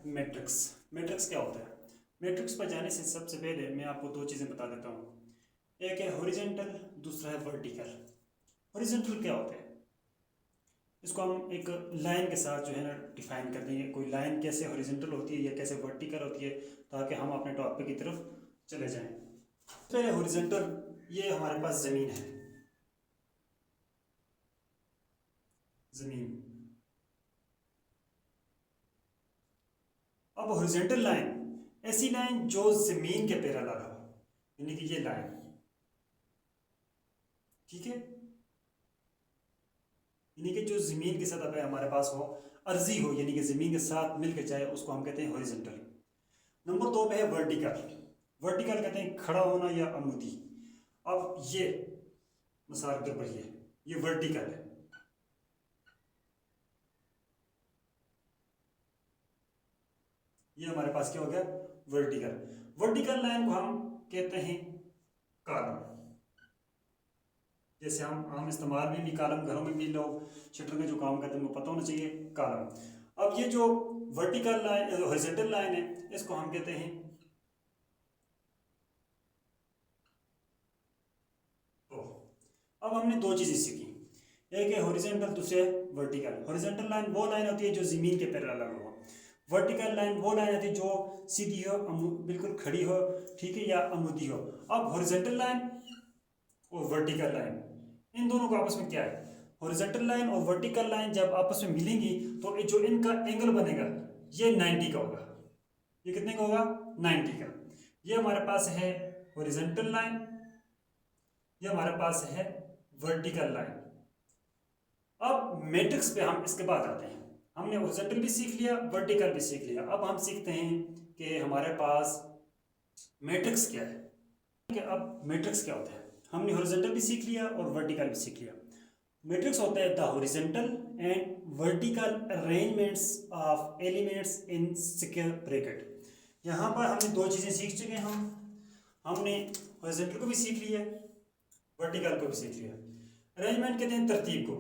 Matrix. Matrix क्या होता है? मैट्रिक्स पर जाने से सबसे पहले मैं आपको दो चीज़ें बता देता हूँ। एक है हॉरिजॉन्टल, दूसरा है वर्टिकल। हॉरिजॉन्टल क्या होता है? इसको हम एक लाइन के साथ जो है ना डिफाइन कर देंगे। कोई लाइन कैसे हॉरिजॉन्टल होती है या कैसे वर्टिकल होती है, ताकि हम अपने टॉपिक की तरफ चले जाएं। पहले हॉरिजॉन्टल, ये हमारे पास ज़मीन है, ज़मीन। अब हॉरिजॉन्टल लाइन ऐसी लाइन जो ज़मीन के पैरेलल हो, यानी कि ये लाइन, ठीक है, यानी कि जो ज़मीन के साथ अगर हमारे पास हो, अर्जी हो, यानी कि ज़मीन के साथ मिलकर जाए, उसको हम कहते हैं हॉरिजॉन्टल। नंबर दो पे है वर्टिकल। वर्टिकल कहते हैं खड़ा होना या अमूदी। अब ये मिसाल के ऊपर ये वर्टिकल है, ये हमारे पास क्या हो गया? वर्टिकल। वर्टिकल लाइन को हम कहते हैं कॉलम। जैसे हम आम इस्तेमाल में भी कॉलम, घरों में भी लोग शटर में जो काम करते हैं उनको पता होना चाहिए, कॉलम। अब ये जो वर्टिकल लाइन, हॉरिजॉन्टल लाइन है, इसको हम कहते हैं रो। अब हमने दो चीज़ें सीखी, एक है हॉरिजॉन्टल, दूसरे है वर्टिकल। हॉरिजॉन्टल लाइन वो लाइन होती है जो ज़मीन के पैरेलल हो। वर्टिकल लाइन वो लाइन होती है जो सीधी हो, बिल्कुल खड़ी हो, ठीक है, या अमूदी हो। अब हॉरिजॉन्टल लाइन और वर्टिकल लाइन, इन दोनों का आपस में क्या है? हॉरिजॉन्टल लाइन और वर्टिकल लाइन जब आपस में मिलेंगी तो जो इनका एंगल बनेगा ये 90 का होगा। ये कितने का होगा? 90 का। ये हमारे पास है हॉरिजॉन्टल लाइन, ये हमारे पास है वर्टिकल लाइन। अब मैट्रिक्स पे हम इसके बाद आते हैं। हमने हॉरिजॉन्टल भी सीख लिया, वर्टिकल भी सीख लिया। अब हम सीखते हैं कि हमारे पास मैट्रिक्स क्या है। अब मैट्रिक्स क्या होता है? हमने हॉरिजॉन्टल भी सीख लिया और वर्टिकल भी सीख लिया। मैट्रिक्स होता है the horizontal and vertical arrangements of elements in square bracket. यहाँ पर हमने दो चीज़ें सीख चुके हैं। हमने हॉरिजॉन्टल को भी सीख लिया, वर्टिकल को भी सीख लिया। अरेंजमेंट कहते हैं तरतीब को,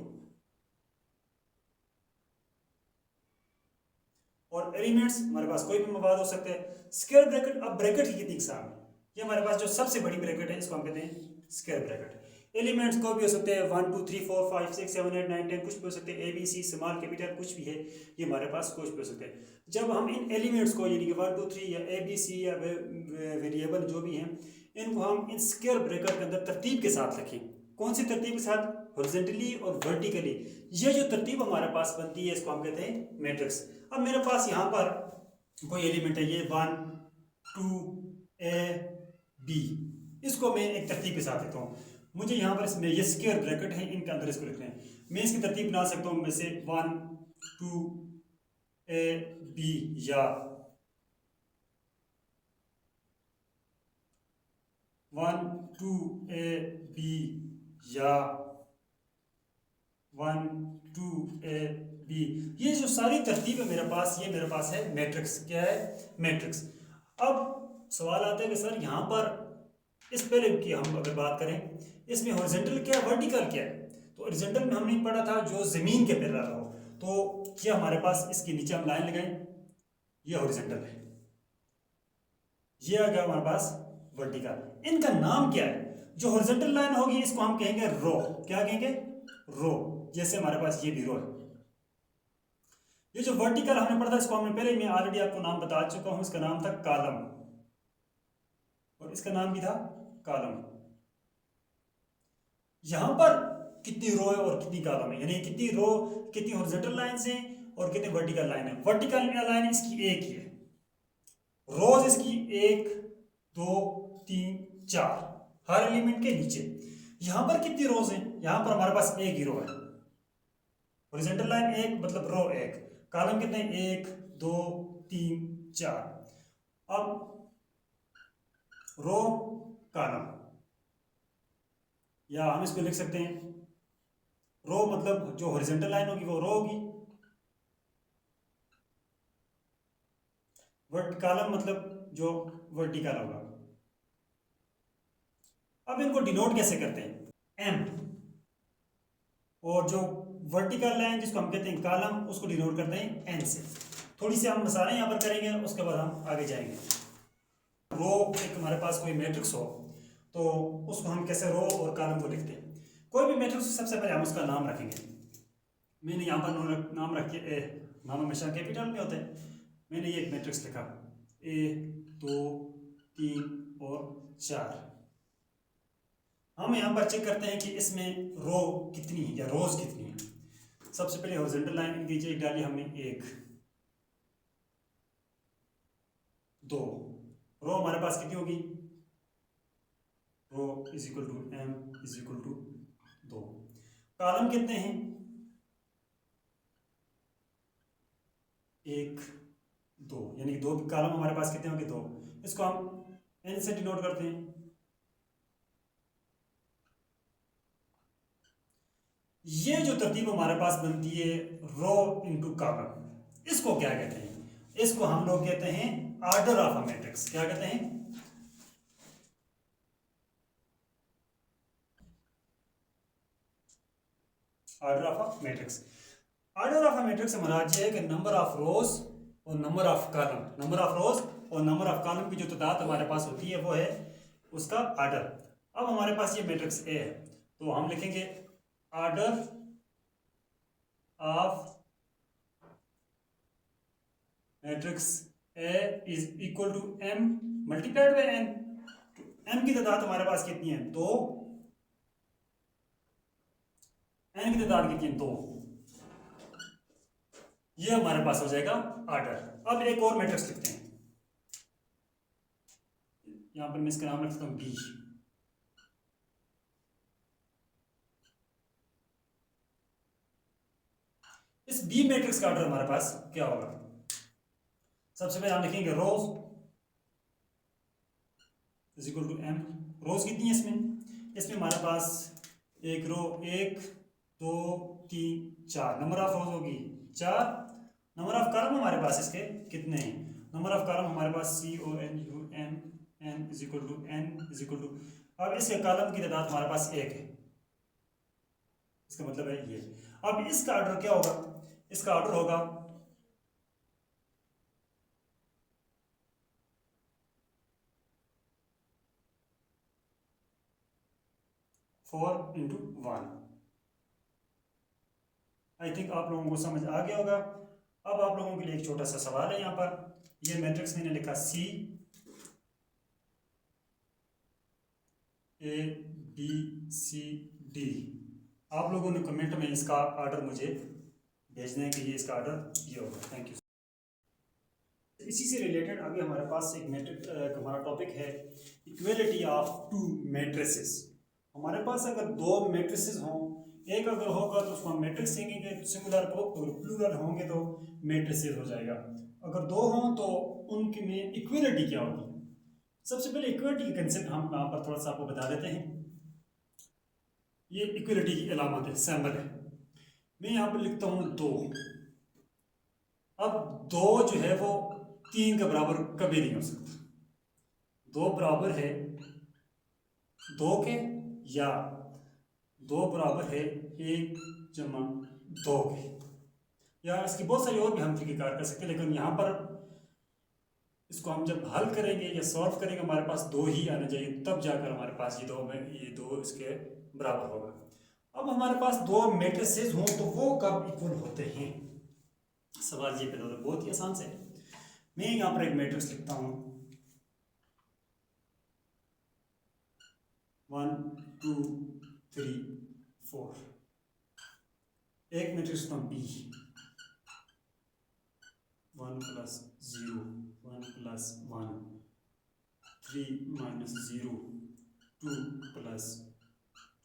और एलिमेंट्स हमारे पास कोई भी मवाद हो सकते हैं। स्क्वायर ब्रैकेट, अब ब्रैकेट की कितनी इकसाम है? ये हमारे पास जो सबसे बड़ी ब्रैकेट है इसको हम कहते हैं स्क्वायर ब्रैकेट। एलिमेंट्स को भी हो सकते हैं 1 2 3 4 5 6 7 8 9 10, कुछ भी हो सकते हैं, A B C small capital कुछ भी है, ये हमारे पास कुछ भी हो सकते हैं। जब हम इन एलिमेंट्स को यानी कि 1 2 3 या ए बी सी या वेरिएबल जो भी हैं, इनको हम इन स्क्वायर ब्रैकेट के अंदर तरतीब के साथ रखें। कौन सी तरतीब के साथ? हॉरिजॉन्टली और वर्टिकली। ये जो तरतीब हमारे पास बनती है इसको हम कहते हैं मैट्रिक्स। अब मेरे पास यहाँ पर कोई एलिमेंट है, ये 1 2 ए बी, इसको मैं एक तरतीब के साथ लिखता हूँ। मुझे यहाँ पर इसमें ये स्क्वायर ब्रैकेट है, इनके अंदर इसको लिखना है। मैं इसकी तरतीब बना सकता हूँ, में से 1 2 ए बी, या 1 2 ए बी, या 1 2 ए बी। ये जो सारी तरतीब है मेरे पास, ये मेरे पास है मैट्रिक्स। क्या है? मैट्रिक्स। अब सवाल आता है कि सर यहाँ पर इस पहले की हम अगर बात करें, इसमें हॉरिजॉन्टल क्या है, वर्टिकल क्या है? तो हॉरिजॉन्टल में हमने पढ़ा था जो ज़मीन के पैरेलल हो। तो क्या हमारे पास इसके नीचे हम लाइन लगाएं, ये हॉरिजॉन्टल है, ये आ गया हमारे पास वर्टिकल। इनका नाम क्या है? जो हॉरिजॉन्टल लाइन होगी इसको हम कहेंगे रो। क्या कहेंगे? रो। जैसे हमारे पास ये भी रो है। ये जो वर्टिकल हमने पढ़ा था इसको हमने पहले, मैं ऑलरेडी आपको नाम बता चुका हूं, इसका नाम था कॉलम, और इसका नाम भी था कॉलम। यहां पर कितनी रो है और कितनी कॉलम है, यानी कितनी रो, कितनी हॉरिजॉन्टल लाइंस हैं और कितनी वर्टिकल लाइन है। वर्टिकल लाइन इसकी एक ही है, रोज इसकी 1 2 3 4 हर एलिमेंट के नीचे। यहां पर कितनी रोज हैं? यहां पर हमारे पास एक ही रो है। हॉरिजॉन्टल लाइन एक मतलब रो एक, कॉलम कितने? 1 2 3 4। अब रो कॉलम, या हम इसको लिख सकते हैं रो मतलब जो हॉरिजॉन्टल लाइन होगी वो रो होगी, कॉलम मतलब जो वर्टिकल होगा। अब इनको डिनोट कैसे करते हैं? एम। और जो वर्टिकल लाइन जिसको हम कहते हैं कॉलम, उसको डिनोट करते हैं एन से। थोड़ी सी हम मसाले यहाँ पर करेंगे, उसके बाद हम आगे जाएंगे। रो एक हमारे पास कोई मैट्रिक्स हो तो उसको हम कैसे रो और कॉलम को लिखते हैं। कोई भी मैट्रिक्स सबसे पहले हम उसका नाम रखेंगे। मैंने यहाँ पर नाम रखे ए, नाम हमेशा कैपिटल में होते हैं। मैंने ये एक मैट्रिक्स लिखा 1 2 3 और 4। हम यहाँ पर चेक करते हैं कि इसमें रो कितनी है या रोज कितनी है। सबसे पहले हॉरिजॉन्टल लाइन नीचे डाली हमने 1 2। रो हमारे पास कितनी होगी, row is equal to m is equal to 2। Column कितने हैं, 1 2, यानी कि 2 कॉलम हमारे पास कितने होंगे, 2। इसको हम एन से डिनोट करते हैं। ये जो तरतीब हमारे पास बनती है रो इनटू कॉलम, इसको क्या कहते हैं, इसको हम लोग कहते हैं ऑर्डर ऑफ अ मैट्रिक्स। क्या कहते हैं, order of a matrix. Order of a matrix हमारा ये है कि नंबर ऑफ रोज और number of column, number of रोज और नंबर ऑफ कॉलम की जो तादाद हमारे पास होती है वो है उसका ऑर्डर। अब हमारे पास ये मैट्रिक्स ए है तो हम लिखेंगे order of matrix A is equal to M multiplied by N. M की तादाद हमारे पास कितनी है, 2। एन की तादाद कितनी है, 2। ये हमारे पास हो जाएगा ऑर्डर। अब एक और मैट्रिक्स लिखते हैं, यहां पर मैं इसका नाम रखता हूं बी। इस बी मैट्रिक्स का ऑर्डर हमारे पास क्या होगा, सबसे पहले हम लिखेंगे रोज इज इक्वल टू एम। रोज कितनी है इसमें, इसमें हमारे पास एक रो 1 2 3 4, नंबर ऑफ रोज होगी 4। नंबर ऑफ कॉलम हमारे पास इसके कितने हैं, नंबर ऑफ कॉलम हमारे पास COLUM n is equal to n is equal to. अब इसके कॉलम की तादाद हमारे पास 1 है, इसका मतलब है ये। अब इसका ऑर्डर क्या होगा, इसका ऑर्डर होगा 4 into 1। आई थिंक आप लोगों को समझ आ गया होगा। अब आप लोगों के लिए एक छोटा सा सवाल है यहाँ पर। ये मैट्रिक्स मैंने लिखा C A B C D। आप लोगों ने कमेंट में इसका ऑर्डर मुझे भेजना है कि ये इसका ऑर्डर ये होगा। Thank you. इसी से रिलेटेड आगे हमारे पास एक मैट्रिक हमारा टॉपिक है इक्वलिटी ऑफ टू मैट्रिसेस। हमारे पास अगर 2 मैट्रिसेस हों, एक अगर होगा तो उसको हम मैट्रिक्स कहेंगे सिंगुलर को, और प्लूरल होंगे तो मैट्रिसेस हो जाएगा। अगर 2 हों तो उनके में इक्वलिटी क्या होगी। सबसे पहले इक्वलिटी की कंसेप्ट हम यहाँ पर थोड़ा सा आपको बता देते हैं। ये इक्वलिटी की अलामत है, सैम्बल है। मैं यहाँ पर लिखता हूँ 2। अब 2 जो है वो 3 के बराबर कभी नहीं हो सकता। 2 बराबर है 2 के, या 2 बराबर है 1 जमा 2 के, या इसकी बहुत सारी और भी हम तरीक़ेकार कर सकते हैं। लेकिन यहाँ पर इसको हम जब हल करेंगे या सॉल्व करेंगे हमारे पास 2 ही आना चाहिए, तब जाकर हमारे पास ये 2 इसके बराबर होगा। अब हमारे पास 2 मैट्रिसेस हों तो वो कब इक्वल होते हैं, सवाल ये पैदा होता है। बहुत ही आसान से मैं यहाँ पर एक मैट्रिक्स लिखता हूँ 1 2 3 4। एक मैट्रिक्स लिखता हूँ B 1 + 0 1 + 1 3 - 0 2 +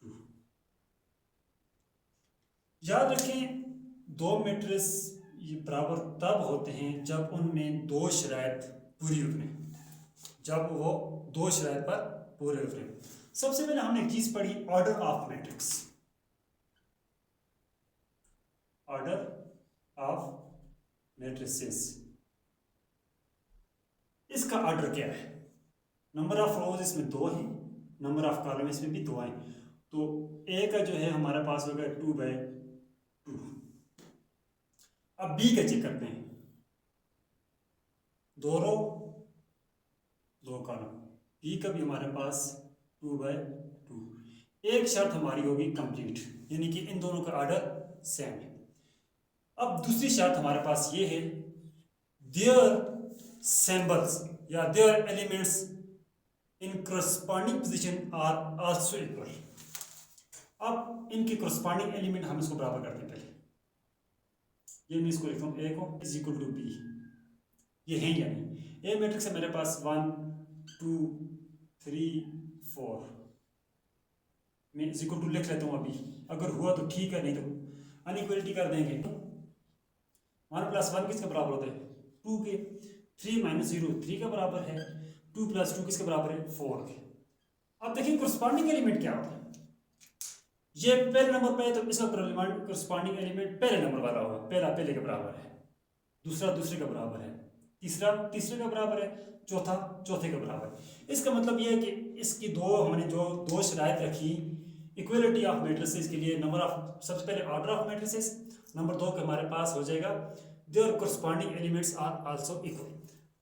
2। याद रखें 2 मैट्रिक्स ये बराबर तब होते हैं जब उनमें 2 शराइत पूरी उतरे, जब वो 2 शराइत पर पूरे उतरे। सबसे पहले हमने एक चीज पढ़ी order of matrix. Order of matrices, इसका ऑर्डर क्या है। नंबर ऑफ रोज इसमें 2 हैं, नंबर ऑफ कॉलम इसमें भी 2 हैं, तो ए का जो है हमारे पास होगा 2/2। अब बी का चेक करते हैं। 2 रो 2 कॉलम, पी का भी हमारे पास 2/2। एक शर्त हमारी होगी कंप्लीट, यानी कि इन दोनों का ऑर्डर सेम है। अब दूसरी शर्त हमारे पास ये है, देयर सिंबल्स या their elements in corresponding position are also equal. अब इनके करस्पॉन्डिंग एलिमेंट हम इसको बराबर करते हैं। पहले ये मैं इसको लिखता हूँ, ए को इज इक्वल टू बी, ये है या नहीं। ए मैट्रिक्स है मेरे पास 1 2 3 4, मैं इज इक्वल टू लिख लेता हूँ अभी, अगर हुआ तो ठीक है, नहीं तो अनइक्वलिटी कर देंगे। 1 + 1 किसके बराबर होता है? 2 के। 3 - 0 3 के बराबर है। 2 + 2 किसके बराबर है? 4 के। अब देखिए करस्पॉन्डिंग एलिमेंट क्या होता है। ये पहले नंबर पे है तो इसका करस्पॉन्डिंग एलिमेंट पहले नंबर वाला होगा, पहला पहले के बराबर है, दूसरा दूसरे के बराबर है, तीसरा तीसरे का बराबर है, चौथा चौथे के बराबर है। इसका मतलब ये है कि इसकी हमने जो 2 शराइत रखी इक्वलिटी ऑफ मैट्रिसेस के लिए, नंबर ऑफ, सबसे पहले ऑर्डर ऑफ मैट्रिसेस, नंबर 2 के हमारे पास हो जाएगा their corresponding elements are also equal.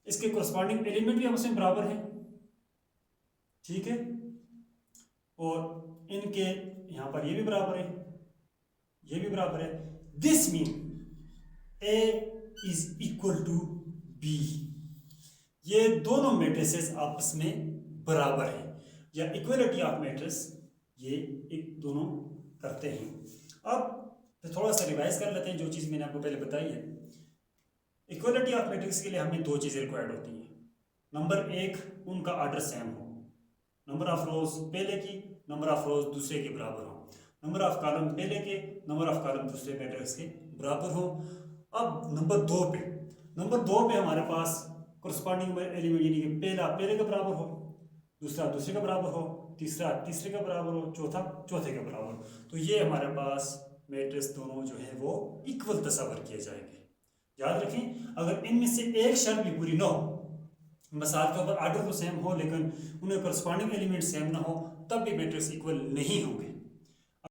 इसके करस्पॉन्डिंग एलिमेंट भी आपस में बराबर है, ठीक है, और इनके यहाँ पर ये भी बराबर है, ये भी बराबर है। This mean A is equal to B. ये दोनों मैट्रिसेस आपस में बराबर हैं, या इक्वलिटी ऑफ मैट्रिक्स ये एक दोनों करते हैं। अब तो थोड़ा सा रिवाइज कर लेते हैं जो चीज़ मैंने आपको पहले बताई है। इक्वलिटी ऑफ मैट्रिक्स के लिए हमें 2 चीज़ें रिक्वायर्ड होती हैं। नंबर 1, उनका ऑर्डर सेम हो, नंबर ऑफ रोज पहले की, नंबर ऑफ रोज दूसरे के बराबर हो, नंबर ऑफ कॉलम पहले के, नंबर ऑफ कॉलम दूसरे मैट्रिक्स के बराबर हो। अब नंबर 2 पे हमारे पास करस्पॉन्डिंग एलिमेंट, यानी कि पहला पहले के बराबर हो, दूसरा दूसरे के बराबर हो, तीसरा तीसरे के बराबर हो, चौथा चौथे के बराबर हो। तो ये हमारे पास मैट्रिक्स दोनों जो है वो इक्वल तस्वर किए जाएंगे। याद रखें, अगर इनमें से एक शर्त भी पूरी ना हो, मिसाल के ऊपर ऑर्डर तो सेम हो लेकिन उनके करस्पॉन्डिंग एलिमेंट सेम ना हो, तब भी मैट्रिक्स इक्वल नहीं होंगे।